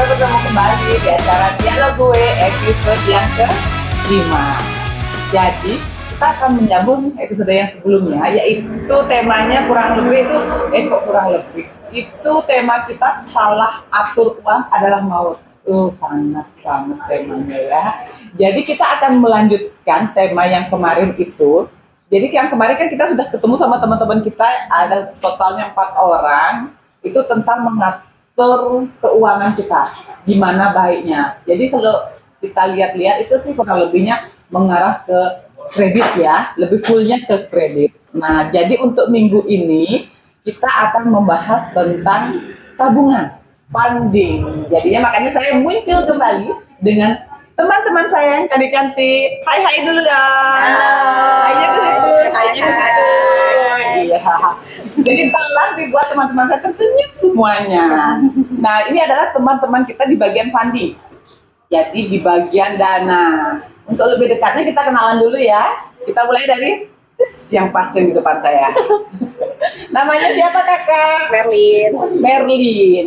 kita bertemu kembali di acara Dialog Gue episode yang ke-5. Jadi, kita akan menyambung episode yang sebelumnya, yaitu temanya kurang lebih itu tema kita salah atur uang adalah maut. Panas banget temanya ya. Jadi kita akan melanjutkan tema yang kemarin itu. Jadi yang kemarin kan kita sudah ketemu sama teman-teman kita, ada totalnya 4 orang, itu tentang mengatur keuangan kita, gimana baiknya. Jadi kalau kita lihat-lihat itu sih kurang lebihnya mengarah ke kredit ya, lebih fullnya ke kredit. Nah, jadi untuk minggu ini kita akan membahas tentang tabungan, funding. Jadinya makanya saya muncul kembali dengan teman-teman saya yang cantik-cantik. Hai dulu guys. Halo. Hai ke situ. Iya. Jadi tolong dibuat teman-teman saya tersenyum semuanya. Nah, ini adalah teman-teman kita di bagian funding. Jadi di bagian dana. Untuk lebih dekatnya kita kenalan dulu ya. Kita mulai dari yang pas di depan saya. Namanya siapa kakak? Merlin. Merlin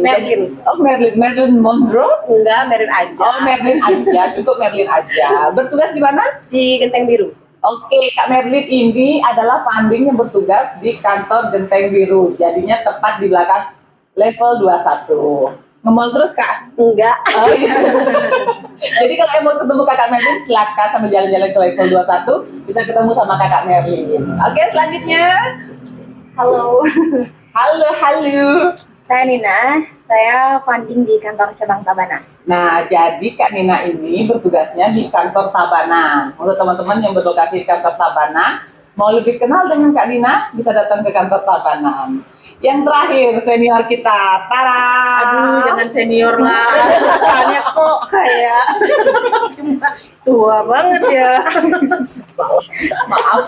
Monroe? Enggak, Merlin aja. Oh, Merlin aja, cukup Merlin aja. Bertugas di mana? Di Genteng Biru. Oke, Kak Merlin ini adalah funding yang bertugas di kantor Genteng Biru. Jadinya tepat di belakang level 21. Ngemol terus Kak? Enggak. Oh iya. Jadi kalau mau ketemu Kakak Merlin, silakan sambil jalan-jalan ke level 21 bisa ketemu sama Kakak Merlin. Oke, selanjutnya. Halo. Halo. Saya Nina. Saya funding di kantor cabang Tabanan. Nah, jadi Kak Nina ini bertugasnya di kantor Tabanan. Untuk teman-teman yang berlokasi di kantor Tabanan, mau lebih kenal dengan Kak Nina, bisa datang ke kantor Tabanan. Yang terakhir, senior kita, Tara. Aduh, jangan senior lah. Rasanya kok kayak tua banget ya. Maaf.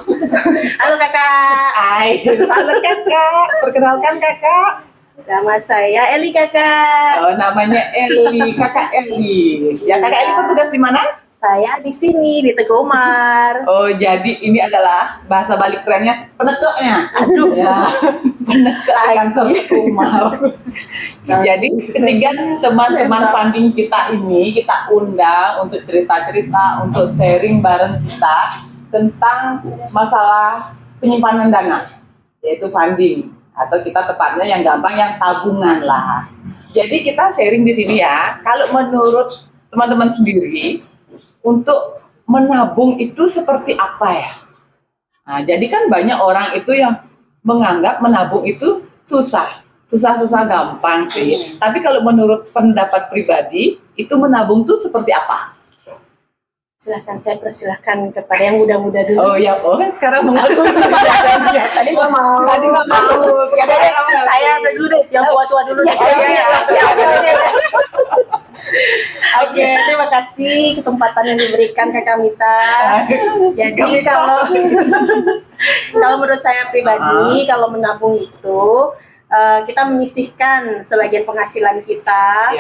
Halo kakak. Hai, halo kakak. Perkenalkan kakak. Nama saya Eli kakak. Oh, namanya Eli, kakak Eli. Ya, kakak Eli bertugas di mana? Saya di sini di Tegomar. Oh, jadi ini adalah bahasa balik kerennya penekuknya. Aduh. Ya, penekuk kantor rumah. Jadi ketiga teman-teman funding kita ini kita undang untuk cerita-cerita, untuk sharing bareng kita tentang masalah penyimpanan dana, yaitu funding atau kita tepatnya yang gampang yang tabungan lah. Jadi kita sharing di sini ya. Kalau menurut teman-teman sendiri untuk menabung itu seperti apa ya? Nah, jadi kan banyak orang itu yang menganggap menabung itu susah gampang sih. Tapi kalau menurut pendapat pribadi, itu menabung tuh seperti apa? Silahkan saya persilahkan kepada yang muda-muda dulu. Kan sekarang mengaku. Tadi nggak mau. Sekarang Saya dulu deh, yang tua-tua dulu. Oke, terima kasih kesempatan yang diberikan Kakak Mita. Jadi kalau menurut saya pribadi, kalau menabung itu kita menyisihkan sebagian penghasilan kita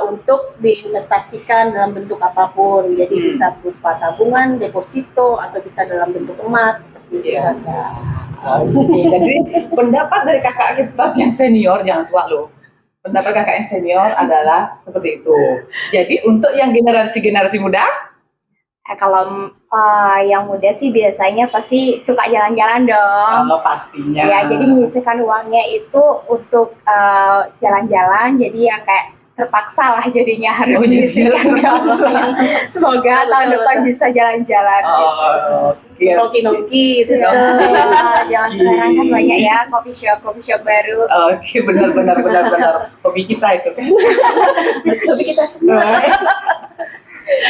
untuk diinvestasikan dalam bentuk apapun. Jadi bisa berupa tabungan, deposito, atau bisa dalam bentuk emas seperti itu. Oke, jadi pendapat dari kakak kita yang senior, jangan tua loh. Pendapat kakak yang senior adalah seperti itu. Jadi untuk yang generasi muda, Kalau yang muda sih biasanya pasti suka jalan-jalan dong. pastinya. Ya, jadi menyisihkan uangnya itu untuk jalan-jalan. Jadi yang kayak terpaksa lah jadinya harus menyisihkan uangnya. Semoga tahun depan bisa jalan-jalan. Oke. Nongki gitu. Jangan sekarang kan banyak ya coffee shop baru. Oke, benar. Hobi kita itu kan. Tapi kita semua.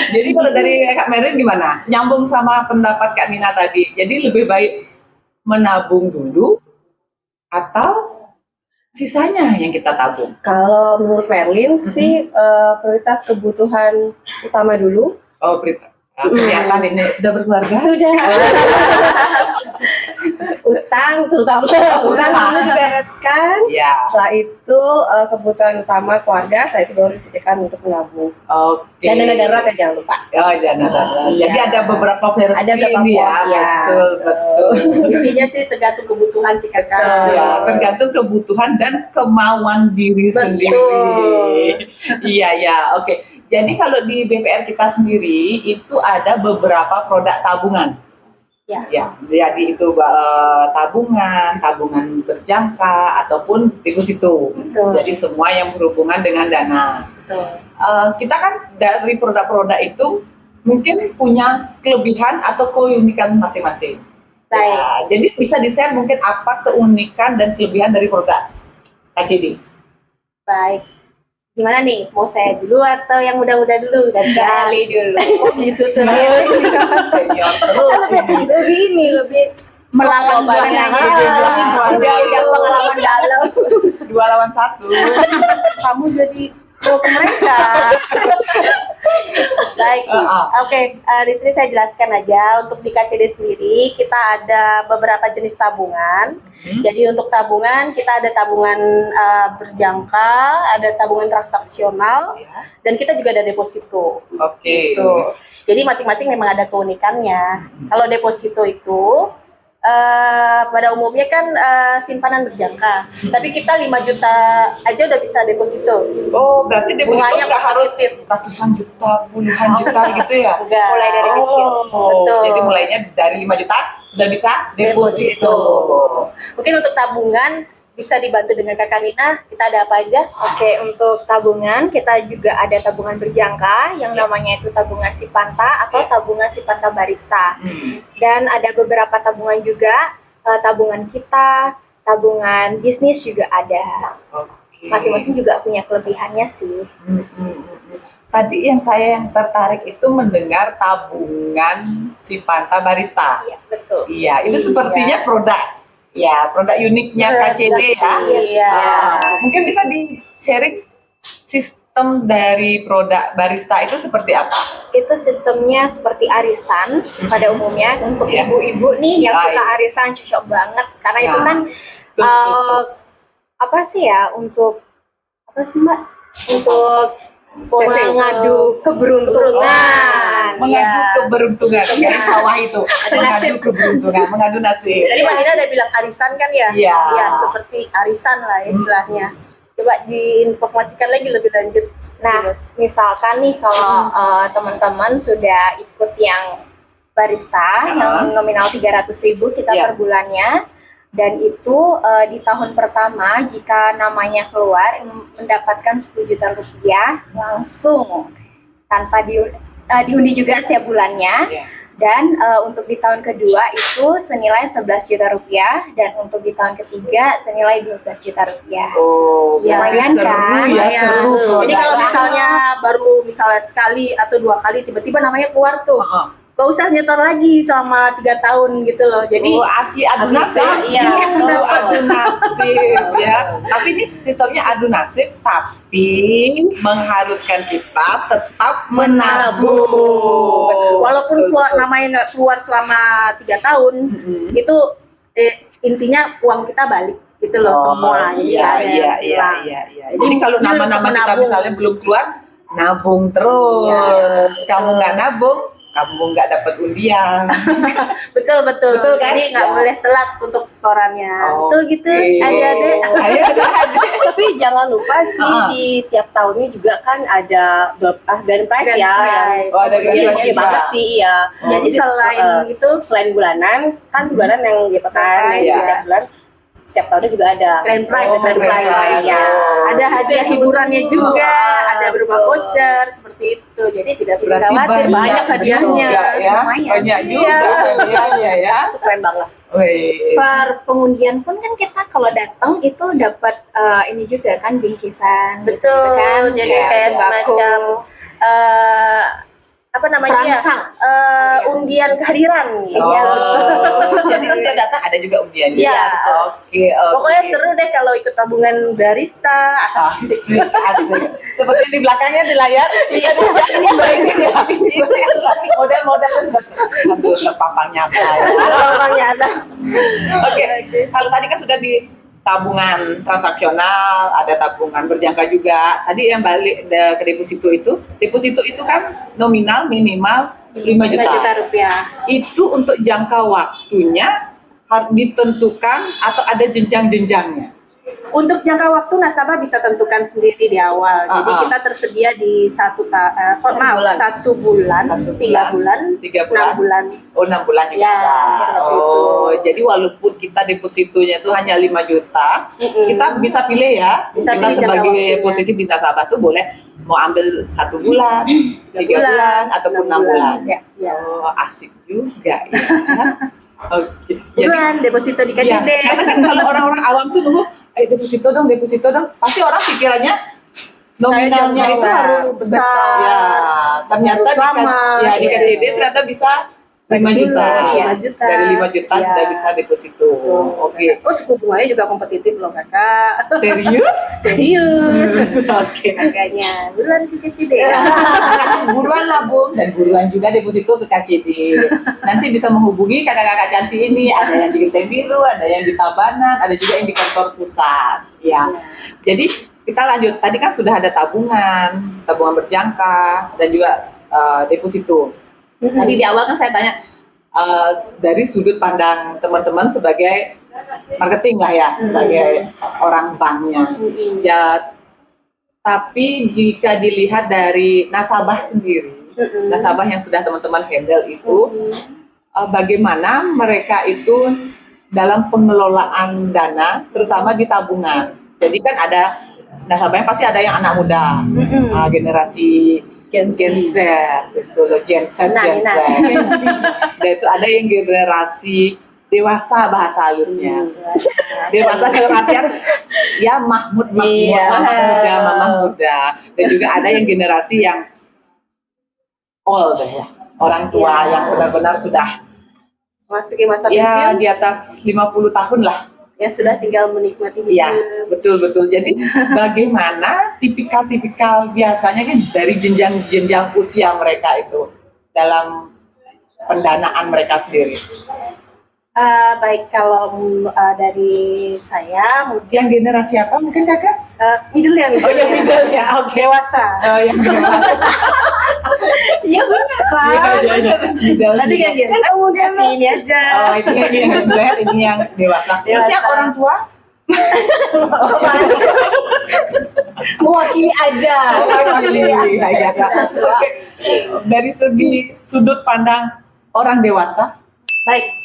Jadi kalau dari Kak Merlin gimana? Nyambung sama pendapat Kak Nina tadi. Jadi lebih baik menabung dulu atau sisanya yang kita tabung? Kalau menurut Merlin sih prioritas kebutuhan utama dulu. Oh, kelihatan ini sudah berkeluarga? Sudah. utang terutama utang dulu dibereskan. Ya. Setelah itu kebutuhan utama keluarga, setelah itu baru disisihkan untuk menabung. Oke. Dan dana darurat ya jangan lupa. Oh, dana darurat. Iya. Jadi ada beberapa versi Ada beberapa ini ya. pos, ya. Betul. Intinya sih tergantung kebutuhan sih kakak. Ya, tergantung kebutuhan dan kemauan diri Betul. sendiri. Iya, ya, oke. Jadi kalau di BPR kita sendiri itu ada beberapa produk tabungan. Ya. Ya, jadi itu tabungan berjangka ataupun deposito. Betul. Jadi semua yang berhubungan dengan dana. Betul. Kita kan dari produk-produk itu mungkin punya kelebihan atau keunikan masing-masing. Baik. Ya, jadi bisa di-share mungkin apa keunikan dan kelebihan dari produk KCD. Baik. Gimana nih? Mau saya dulu atau yang muda-muda dulu? Gali dulu. Oh gitu terus. Senior terus ini. Lebih Melalang jawabannya. buana. Udah pengalaman dalam. 2 lawan 1. Kamu jadi pro ke mereka. Baik. Oke, di sini saya jelaskan aja untuk di KCD sendiri kita ada beberapa jenis tabungan. Jadi untuk tabungan kita ada tabungan berjangka, ada tabungan transaksional, dan kita juga ada deposito. Oke. Gitu. Jadi masing-masing memang ada keunikannya. Kalau deposito itu pada umumnya kan simpanan berjangka, tapi kita 5 juta aja udah bisa deposito. Oh, berarti deposito Bunganya nggak harus kompetitif. ratusan juta, puluhan juta gitu ya? Enggak. Mulai dari kecil. Betul. Jadi mulainya dari 5 juta sudah bisa deposito. Mungkin untuk tabungan bisa dibantu dengan Kakak Nina, kita ada apa aja? Oke, untuk tabungan kita juga ada tabungan berjangka yang namanya itu tabungan Sipanta atau tabungan Sipanta Barista. Dan ada beberapa tabungan juga, tabungan kita, tabungan bisnis juga ada. Oke. Masing-masing juga punya kelebihannya sih. Tadi yang saya tertarik itu mendengar tabungan Sipanta Barista. Iya, betul. Iya, itu sepertinya produk. Ya, produk uniknya KCD ya. Iya. Mungkin bisa di-sharing sistem dari produk barista itu seperti apa? Itu sistemnya seperti arisan pada umumnya. Untuk Iya. ibu-ibu nih yang Baik. suka arisan cocok banget karena itu Ya. kan Betul. apa sih ya, untuk apa sih Mbak? Untuk Saving. mengadu keberuntungan. Mengadu Ya. keberuntungan garis bawah itu. Mengadu keberuntungan, mengadu nasib. Tadi Mbak Nina udah bilang arisan kan ya? Iya. Iya, seperti arisan lah istilahnya. Coba diinformasikan lagi lebih lanjut. Nah, misalkan nih kalau teman-teman sudah ikut yang barista yang nominal 300.000 kita Iya. per bulannya, dan itu di tahun pertama jika namanya keluar mendapatkan 10 juta rupiah langsung tanpa diundi juga setiap bulannya. Iya. Dan untuk di tahun kedua itu senilai 11 juta rupiah, dan untuk di tahun ketiga senilai 12 juta rupiah. Oh, Ya, lumayan lumayan seru kan? ya, Iya. seru. Jadi kalau produknya. misalnya baru sekali atau 2 kali tiba-tiba namanya keluar tuh, gak usah nyetor lagi selama 3 tahun gitu loh. Jadi Oh, asli adu nasib. Iya. Oh, adu nasib ya. Tapi ini sistemnya adu nasib, tapi mengharuskan kita tetap menabung. walaupun Betul, betul. namanya nggak keluar selama 3 tahun, itu intinya uang kita balik gitu loh semua. Jadi Iya, nggak ada iya, yang iya, hilang. iya, iya. Jadi kalau Ini nama-nama untuk kita menabung. misalnya belum keluar, nabung terus. Yes. Kamu nggak nabung, kamu nggak dapat undian. Betul. Betul kan? Jadi nggak Ya. boleh telat untuk setorannya. Betul gitu, Oke. adik-adik. Adik-adik. Tapi jangan lupa sih di tiap tahunnya juga kan ada grand prize Grand ya. prize. Oh, ada grand Iya, prize oke juga. banget sih ya. Jadi selain itu selain bulanan kan bulanan yang gitu kan Grand prize, yang ya. setiap bulan setiap tahunnya juga ada grand prize, Oh, grand prize. ya. Ada hadiah Betul. hiburannya juga, ada berupa Betul. voucher seperti itu. Jadi tidak perlu Berarti khawatir, banyak hadiahnya. juga ya. Lumayan. Banyak juga Iya. hadiahnya ya. Itu keren banget. Wih. Per pengundian pun kan kita kalau datang itu dapat ini juga kan bingkisan gitu Betul, kan. jadi Ya, kayak sembako. semacam apa namanya ya? Perangsang. Undian kehadiran. Iya, Oh, jadi setiap datang ada juga undiannya. Iya, betul. Oke, oke. Pokoknya seru deh kalau ikut tabungan barista. Asik, asik. Seperti di belakangnya di layar bisa dilihat ini mbak ini ya. Ini model-modelnya sudah aduh terpapang nyata ya. Orangnya ada. Oke, kalau tadi kan sudah di tabungan transaksional, ada tabungan berjangka juga. Tadi yang balik ke deposito itu kan nominal minimal 5 5 juta. juta rupiah. Itu untuk jangka waktunya harus ditentukan atau ada jenjang-jenjangnya. Untuk jangka waktu nasabah bisa tentukan sendiri di awal. Jadi kita tersedia di 1 bulan, 3 bulan, 6 bulan. Oh, 6 bulan juga. Ya, Oh, jadi walaupun kita depositonya itu hanya 5 juta, kita bisa pilih ya. Bisa kita pilih jangka sebagai waktunya. posisi di nasabah tuh boleh mau ambil 1 bulan, 3 bulan, ataupun 6 bulan. Ya. Oh, asik juga ya. Oke. Buruan deposito di Iya, KCD. karena kan kalau orang-orang awam tuh nunggu, deposito dong, pasti orang pikirannya nominalnya Saya itu jauh harus besar. besar. Ya, ternyata Harus lama. di KCD ternyata bisa 5 juta. Iya, 5 juta. Dari 5 juta Iya. sudah bisa deposito. Oke. Oh, suku bunganya juga kompetitif loh kakak. Serius? Serius. Oke. Makanya buruan di KCD. Buruan lah Bung, dan buruan juga deposito ke KCD. Nanti bisa menghubungi kakak-kakak cantik ini, ada yang di Genteng Biru, ada yang di Tabanan, ada juga yang di kantor pusat. Ya. Jadi kita lanjut. Tadi kan sudah ada tabungan berjangka dan juga deposito. Tadi di awal kan saya tanya dari sudut pandang teman-teman sebagai marketing lah ya, sebagai orang banknya. Ya, tapi jika dilihat dari nasabah sendiri, nasabah yang sudah teman-teman handle itu, bagaimana mereka itu dalam pengelolaan dana, terutama di tabungan. Jadi kan ada nasabahnya pasti ada yang anak muda, generasi Gen Z, betul loh, Gen Z. Dan itu ada yang generasi dewasa bahasa halusnya. Dewasa dalam artian ya mama muda. Dan juga ada yang generasi yang old ya, orang tua yang benar-benar sudah Masuki masa ya pensiun. di atas 50 tahun lah. Ya sudah tinggal menikmati hidup. Iya, betul. Jadi bagaimana tipikal biasanya kan dari jenjang usia mereka itu dalam pendanaan mereka sendiri. Baik, kalau dari saya mungkin Yang generasi apa mungkin kakak? middle ya, Oh yang middle ya, oke. dewasa. Oh yang dewasa. Iya benar kan. Iya. Middle. Nanti kan dia kasih ini aja. Oh ini yang Z, ini yang dewasa. Dewasa. Siapa orang tua? Mewakili aja. Oke. Dari segi sudut pandang orang dewasa, Baik,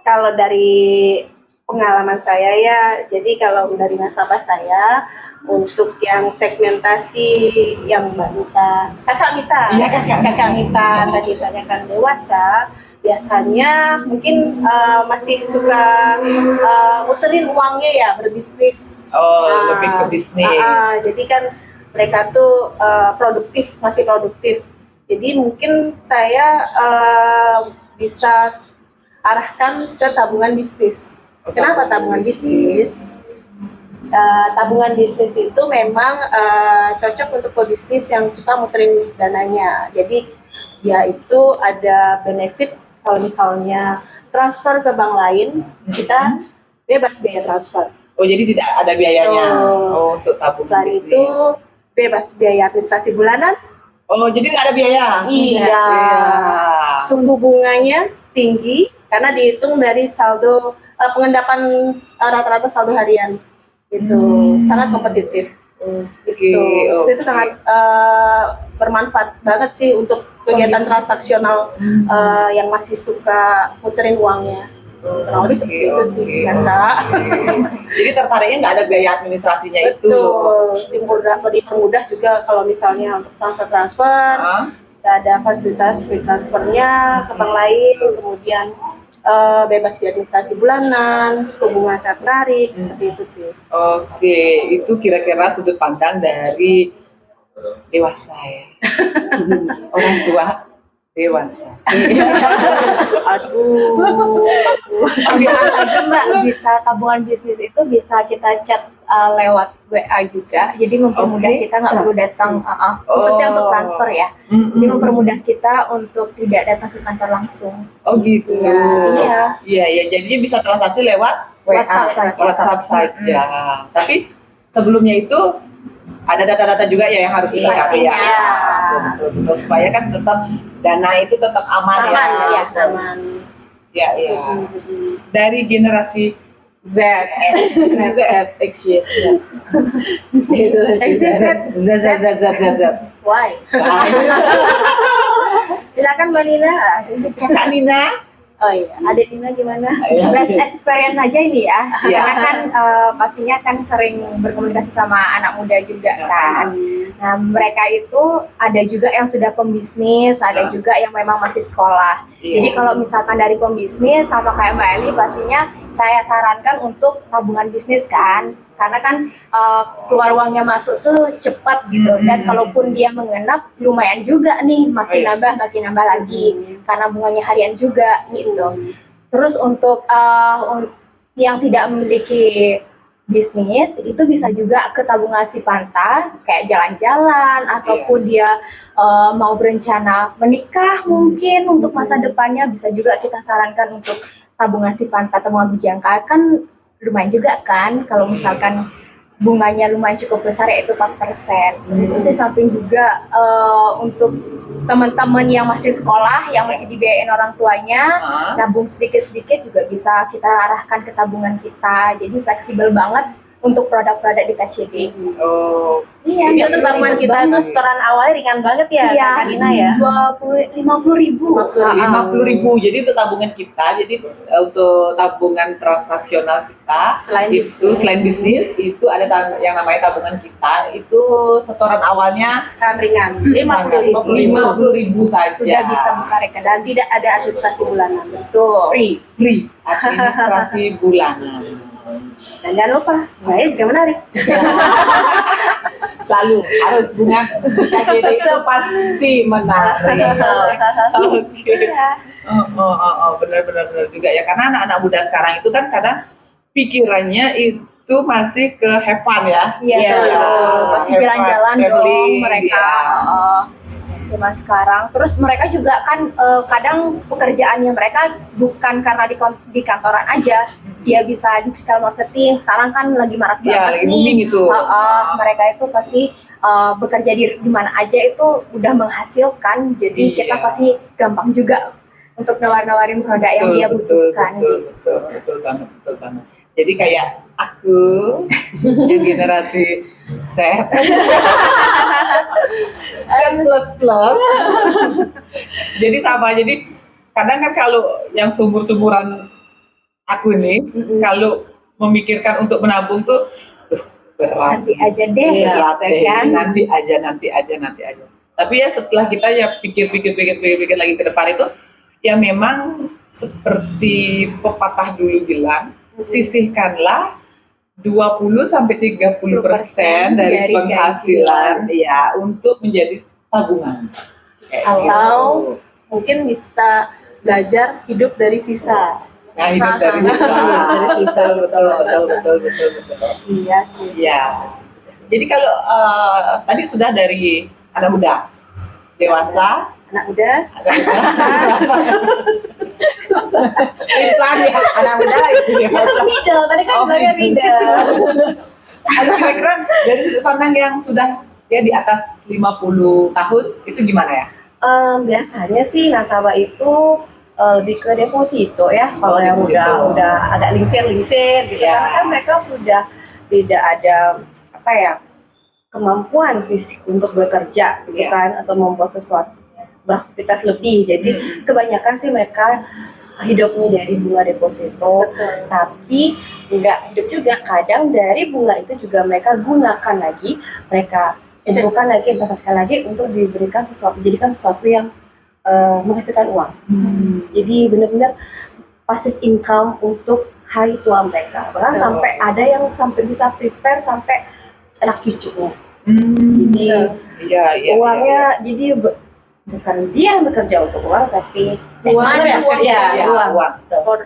kalau dari pengalaman saya ya, jadi kalau dari nasabah saya untuk yang segmentasi yang Mbak Mita, Kakak Mita, Iya, Kakak Mita tadi tanyakan dewasa, biasanya mungkin masih suka muterin uangnya ya, berbisnis. lebih ke bisnis. Jadi kan mereka tuh masih produktif. Jadi mungkin saya bisa arahkan ke tabungan bisnis. Kenapa tabungan bisnis? Tabungan bisnis itu memang cocok untuk pebisnis yang suka muterin dananya. Jadi dia itu ada benefit kalau misalnya transfer ke bank lain, kita bebas biaya transfer. Oh jadi tidak ada biayanya. Untuk tabungan Selain bisnis. itu bebas biaya administrasi bulanan. Oh jadi nggak ada biaya? Iya. Sumbu bunganya tinggi karena dihitung dari saldo pengendapan rata-rata saldo harian. Gitu. Sangat kompetitif. Gitu. Itu sangat bermanfaat banget sih untuk kegiatan transaksional yang masih suka muterin uangnya. Kurang lebih seperti itu sih kan Kak. Jadi tertariknya nggak ada biaya administrasinya itu. Betul. Dipermudah juga kalau misalnya untuk transfer, ada fasilitas free transfernya ke bank lain, kemudian bebas biaya administrasi bulanan, suku bunga saat menarik, seperti itu sih. Oke, itu kira-kira sudut pandang dari dewasa ya. Orang tua. Dewasa. Aduh. Tambahan lagi Mbak, bisa tabungan bisnis itu bisa kita chat lewat WA juga. Jadi mempermudah Oke. kita nggak perlu datang, khususnya untuk transfer ya. Jadi mempermudah kita untuk tidak datang ke kantor langsung. Oh gitu. Iya. Iya, iya. Jadinya bisa transaksi lewat WhatsApp saja. WhatsApp saja. Tapi sebelumnya itu ada data-data juga ya yang harus dilengkapi ya. Pastinya. Betul, betul. Supaya kan tetap dana itu tetap aman, Aman ya. ya, aman. Ya, ya. Dari generasi Z, X, Y, Z. Z. Why? Silakan Mbak Nina. Kakak Nina. Oh iya, Adik Nina gimana? Best experience aja ini ya, Iya. karena kan pastinya kan sering berkomunikasi sama anak muda juga kan. Nah mereka itu ada juga yang sudah pembisnis, ada juga yang memang masih sekolah. Iya. Jadi kalau misalkan dari pembisnis sama kayak Mbak Eli, pastinya saya sarankan untuk tabungan bisnis kan, karena kan keluar uangnya masuk tuh cepat gitu. Dan kalaupun dia mengenap lumayan juga nih, makin nambah lagi, karena bunganya harian juga gitu. Terus untuk yang tidak memiliki bisnis itu bisa juga ke tabungan Sipanta kayak jalan-jalan ataupun dia mau berencana menikah mungkin untuk masa depannya, bisa juga kita sarankan untuk tabungan Sipanta, tabungan berjangka kan lumayan juga kan kalau misalkan bunganya lumayan cukup besar yaitu 4%. Terus di samping juga untuk teman-teman yang masih sekolah, yang masih dibiayain orang tuanya, nabung sedikit-sedikit juga bisa kita arahkan ke tabungan kita. Jadi fleksibel banget untuk produk-produk di KCD. Oh, Iya, Itu tuh tabungan kita tuh setoran awalnya ringan banget ya, Iya, Kak Nina ya. 50.000. 50.000. Jadi untuk tabungan kita, jadi untuk tabungan transaksional kita Selain itu selain bisnis itu ada yang namanya tabungan kita itu setoran awalnya sangat ringan. 50.000 saja. Sudah bisa buka rekening. Dan tidak ada administrasi bulanan. Betul. free administrasi bulanan. Dan jangan lupa, Mbak juga menarik. Selalu harus bunga KJD itu pasti menarik. Oke. Iya. Benar juga ya, karena anak-anak muda sekarang itu kan kadang pikirannya itu masih ke have fun ya. Iya, Iya, betul. Pasti have fun, jalan-jalan dong traveling, mereka. iya. Zaman sekarang. Terus mereka juga kan kadang pekerjaannya mereka bukan karena di kantoran aja. Dia bisa digital marketing. Sekarang kan lagi marak Iya, banget lagi nih. booming itu. Mereka itu pasti bekerja di mana aja itu udah menghasilkan. Jadi Iya. kita pasti gampang juga untuk nawar-nawarin produk yang dia butuhkan. Betul banget. Jadi kayak aku yang generasi Z plus. Jadi sama, jadi kadang kan kalau yang sumur-sumuran aku nih, kalau memikirkan untuk menabung tuh berat. Nanti aja deh, Berat gitu deh. kan. Nanti aja. Tapi ya setelah kita ya pikir lagi ke depan itu, ya memang seperti pepatah dulu bilang, sisihkanlah 20-30% dari dari penghasilan ya untuk menjadi tabungan. Kayak Atau gitu. mungkin bisa belajar hidup dari sisa. Nah, hidup dari sisa. Betul. Iya sih. Iya. Jadi kalau tadi sudah dari anak muda, dewasa, Anak muda, iklan ya, anak muda lagi dewasa. middle, tadi kan Oh, bilangnya middle. Ada kira-kira dari sudut pandang yang sudah ya di atas 50 tahun itu gimana ya? Biasanya sih nasabah itu lebih ke deposito ya. Kalau yang deposito. udah agak lingsir gitu, Ya. karena kan mereka sudah tidak ada kemampuan fisik untuk bekerja gitu Ya. kan, atau membuat sesuatu, beraktivitas lebih. Jadi kebanyakan sih mereka hidupnya dari bunga deposito, tapi nggak hidup juga. Kadang dari bunga itu juga mereka gunakan lagi, mereka kumpulkan lagi, investasikan lagi untuk diberikan sesuatu, jadikan sesuatu yang menghasilkan uang. Jadi benar-benar passive income untuk hari tua mereka. Bahkan sampai ada yang sampai bisa prepare sampai anak cucunya. Jadi Iya. uangnya jadi bukan dia yang bekerja untuk uang, tapi Uang bener ya? itu uang. Iya, Ya, uang. uang. Betul. For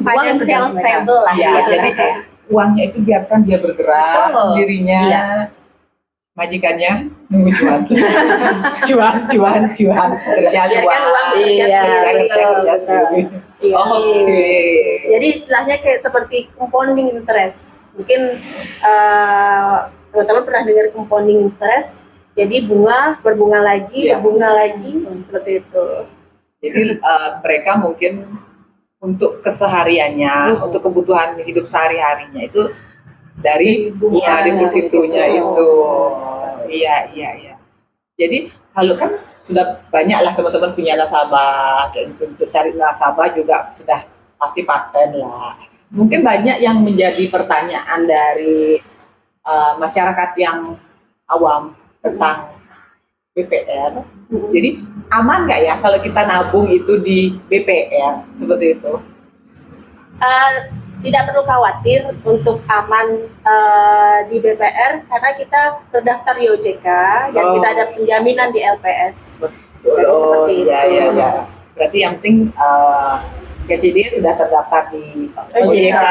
Financial Uang stable lah Ya, ya. jadi uangnya itu biarkan dia bergerak Betul. sendirinya. Iya. Majikannya nunggu cuan. cuan. Kerja Biarkan uang cuan. bekerja Iya, sendiri. betul. sendiri. Iya. Oke. Jadi istilahnya kayak seperti compounding interest. Mungkin teman-teman pernah dengar compounding interest. Jadi bunga berbunga lagi, Iya. berbunga lagi, seperti itu. Jadi mereka mungkin untuk kesehariannya, untuk kebutuhan hidup sehari-harinya itu dari bunga Iya, depositonya deposito. itu. Iya. Jadi kalau kan sudah banyak lah teman-teman punya nasabah, dan untuk cari nasabah juga sudah pasti paten lah. Mungkin banyak yang menjadi pertanyaan dari masyarakat yang awam tentang BPR. Jadi aman nggak ya kalau kita nabung itu di BPR seperti itu? Tidak perlu khawatir untuk aman di BPR karena kita terdaftar di OJK dan Oh. kita ada penjaminan di LPS. Betul. Jadi seperti itu. Ya. Berarti yang penting KCD sudah terdaftar di OJK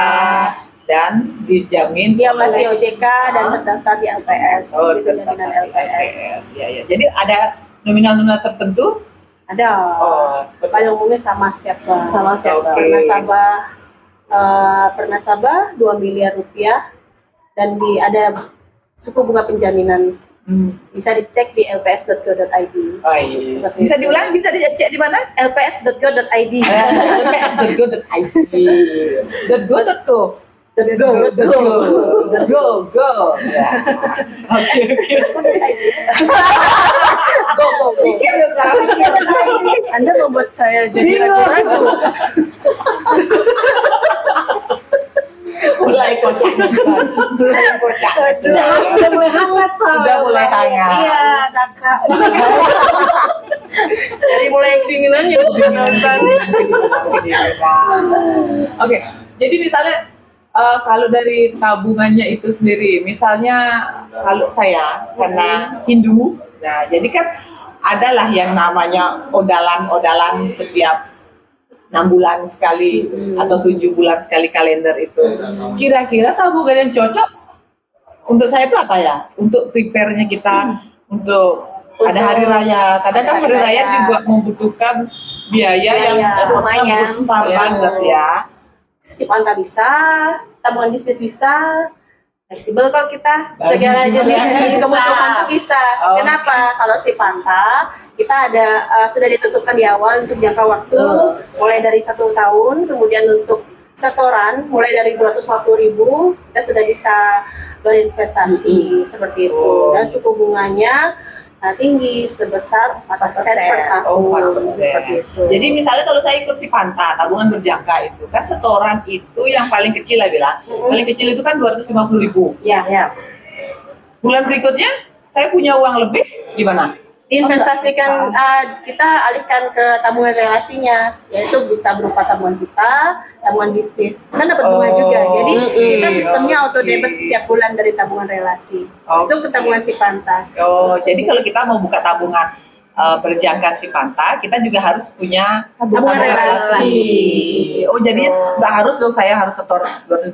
dan dijamin Dia oleh- masih OJK dan terdaftar di LPS. Oh, Itu terdaftar jaminan di LPS. LPS. Ya. Jadi ada nominal-nominal tertentu? Ada. Oh, seperti Pada umumnya sama setiap bank. Sama setiap Oke. bank. Per nasabah 2 miliar rupiah dan ada suku bunga penjaminan. Bisa dicek di lps.go.id. Oh, iya. Seperti Bisa itu. diulang? Bisa dicek di mana? lps.go.id. lps.go.id. .go.co. Go. Ya. Oke. Go. Pikir ya sekarang. Anda membuat saya jadi ragu-ragu. Mulai kocak. Udah mulai hangat soalnya. Udah mulai hangat. Iya, kakak. Dari mulai kedinginan ya kedinginan. Oke, jadi misalnya kalau dari tabungannya itu sendiri, misalnya kalau saya karena Hindu, nah jadi kan adalah yang namanya odalan setiap 6 bulan sekali atau 7 bulan sekali kalender itu. Kira-kira tabungan yang cocok untuk saya itu apa ya? Untuk prepare-nya kita untuk ada hari raya. Kadang kan hari raya juga membutuhkan biaya yang lumayan. besar Iya. banget ya. Sipanta bisa, tabungan bisnis bisa, fleksibel kok kita, Bagus, segala jenis bisa. kebutuhan tuh bisa. Oh. Kenapa? Kalau Sipanta kita ada sudah ditentukan di awal untuk jangka waktu mulai dari 1 tahun, kemudian untuk setoran mulai dari 250.000 kita sudah bisa berinvestasi seperti itu, dan suku bunganya sangat tinggi sebesar 4% per tahun. Oh, 4%. Seperti itu. Jadi misalnya kalau saya ikut Sipanta, tabungan berjangka itu kan setoran itu yang paling kecil lah bilang. Paling kecil itu kan 250.000. ya. Ya. Bulan berikutnya saya punya uang lebih gimana? Diinvestasikan, kita alihkan ke tabungan relasinya, yaitu bisa berupa tabungan kita, tabungan bisnis, kan dapat bunga juga. Jadi kita sistemnya auto debit setiap bulan dari tabungan relasi, masuk ke tabungan Sipanta. Oh, jadi kalau kita mau buka tabungan berjangka Sipanta, kita juga harus punya Tabungan relasi. Oh, jadi nggak harus dong saya harus setor 250,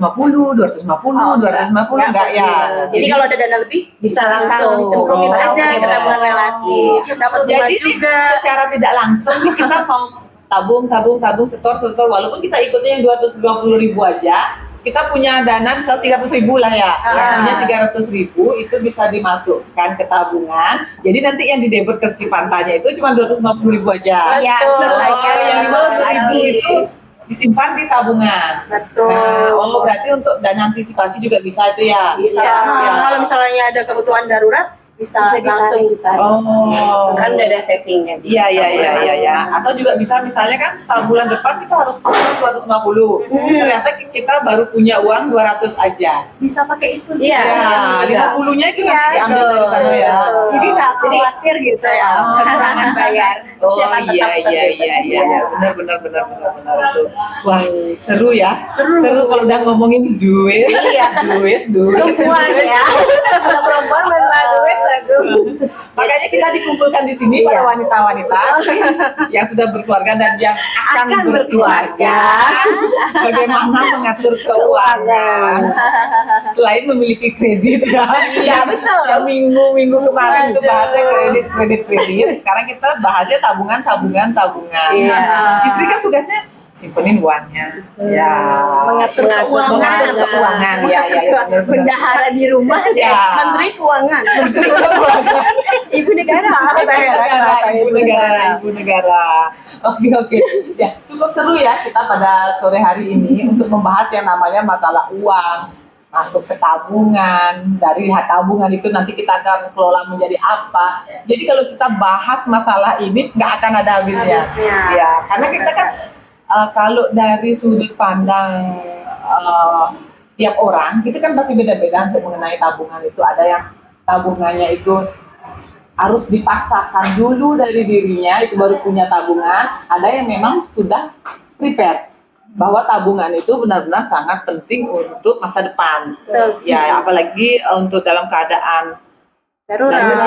250, 250 enggak ya. Jadi kalau ada dana lebih, Bisa langsung. semprotin Oh, aja ke oke. tabungan relasi, dapat bunga Jadi juga. secara tidak langsung nih kita mau tabung, setor, walaupun kita ikutnya yang 250.000 aja, kita punya dana misal 300.000 lah ya, punya 300.000 itu bisa dimasukkan ke tabungan. Jadi nanti yang didebit ke Sipantanya itu cuma 250.000 aja. Ya, Betul. sisanya yang 500.000 investasi. itu disimpan di tabungan. Betul. Nah, berarti untuk dana antisipasi juga bisa itu ya? Bisa. Ya. Kalau misalnya ada kebutuhan darurat, bisa langsung ditarik. Oh. Kan udah ada savingnya. Iya. Atau juga bisa misalnya kan bulan depan kita harus punya 250. Ternyata kita baru punya uang 200 aja. Bisa pakai itu. Iya. Ya, 50-nya itu Iya, diambil dari sana ya. Jadi nggak khawatir gitu ya, kekurangan bayar. Oh Siapa iya. Benar itu. Wah, seru ya. Seru kalau udah ngomongin duit. Iya. Duit. Perempuan ya. Kalau perempuan masalah duit aku. Makanya kita dikumpulkan di sini para wanita-wanita yang sudah berkeluarga dan yang akan berkeluarga. Bagaimana mengatur keuangan selain memiliki kredit ya. Iya, betul. Yang minggu kemarin itu bahasnya kredit. Sekarang kita bahasnya tabungan. Iya. Istri kan tugasnya simpenin uangnya. Ya. Mengatur keuangan. Ya, benar-benar. Bendahara di rumah. Ya. Menteri Keuangan. Ibu negara. Ibu negara. Oke. Ya, cukup seru ya kita pada sore hari ini untuk membahas yang namanya masalah uang, masuk ke tabungan. Dari tabungan itu nanti kita akan kelola menjadi apa. Jadi kalau kita bahas masalah ini nggak akan ada habisnya. Ya, karena kita kan kalau dari sudut pandang tiap orang itu kan pasti beda-beda untuk mengenai tabungan itu. Ada yang tabungannya itu harus dipaksakan dulu dari dirinya itu baru punya tabungan. Ada yang memang sudah prepare bahwa tabungan itu benar-benar sangat penting untuk masa depan. Betul. Ya, apalagi untuk dalam keadaan Darurat.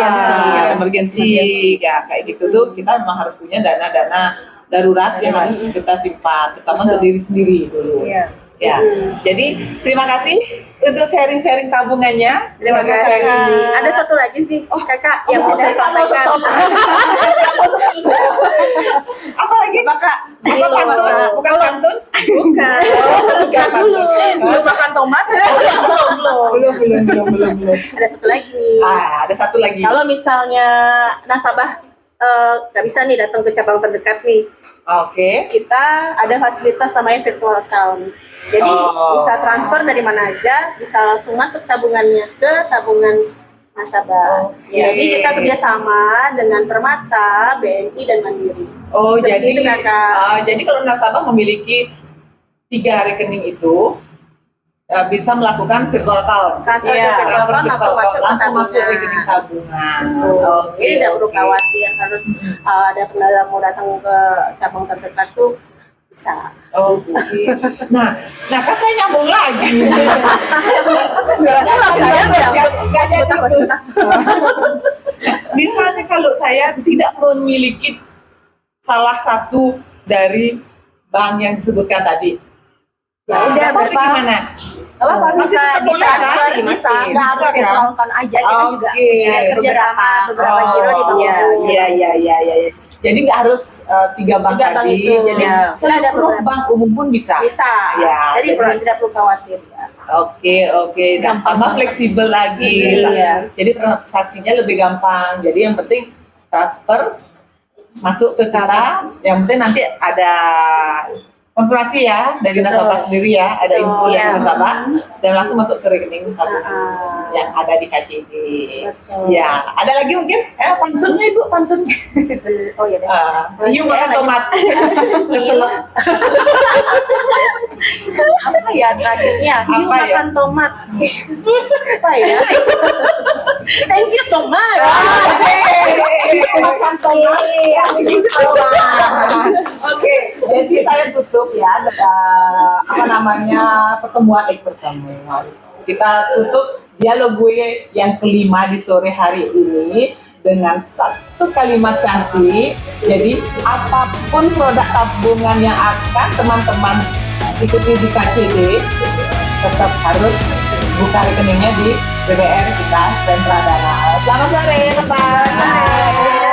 emergensi ya kayak gitu tuh kita memang harus punya dana-dana darurat yang harus kita simpan, terutama untuk diri sendiri dulu. Iya. Ya, jadi terima kasih untuk sharing-sharing tabungannya. Terima kasih. Ada satu lagi nih, kakak yang mau saya sampaikan. Apa lagi? Apa pantun? Bukan pantun? Bukan. Bukan Dulu. Belum makan tomat? Belum. Ada satu lagi. Ada satu lagi. Kalau misalnya nasabah nggak bisa nih datang ke cabang terdekat nih, Oke. kita ada fasilitas namanya virtual account. Jadi bisa transfer dari mana aja, bisa langsung masuk tabungannya ke tabungan nasabah. Jadi kita kerjasama dengan Permata, BNI dan Mandiri. Oh, Seperti itu, Kakak. jadi kalau nasabah memiliki 3 rekening itu bisa melakukan virtual account. Transfer Iya, ke virtual account langsung masuk ke langsung masuk tabungan. rekening tabungan. Jadi tidak perlu khawatir harus ada kendala mau datang ke cabang terdekat tuh bisa. Oke. Nah kan saya nyambung lagi. Misalnya kalau saya tidak memiliki salah satu dari bank yang disebutkan tadi, Ya udah, itu Bapak. gimana? Apa Masih tetap boleh kan? transfer, bisa. Nggak harus Bisa kan? virtual account aja, kita juga Oke. Kerjasama beberapa giro di bawahnya. Iya. Jadi nggak harus 3 bank 3 bank tadi. itu. Jadi Ya. Ada seluruh beberapa. bank umum pun bisa. Bisa. Ya, Jadi jadi- tidak perlu khawatir. Ya. Oke. Tambah fleksibel lagi. Iya. Jadi transaksinya lebih gampang. Jadi yang penting transfer masuk ke kita. Yang penting nanti ada konfirmasi ya dari nasabah sendiri ya, ada info dari Iya. nasabah dan langsung masuk ke rekening tabungan yang ada di KCD. Betul. Ya, ada lagi mungkin? Pantunnya Ibu, pantunnya. Oh iya deh. Hiu makan tomat. Kesel. Apa ya terakhirnya? Apa Hiu ya? makan tomat. Apa ya? Thank you so much. Makan tomat. Oke, jadi saya tutup ya pertemuan. Kita tutup dialog gue yang kelima di sore hari ini dengan satu kalimat cantik. Jadi apapun produk tabungan yang akan teman-teman ikuti di KCD, tetap harus buka rekeningnya di BBR kita Sentra Dana. Selamat sore teman-teman.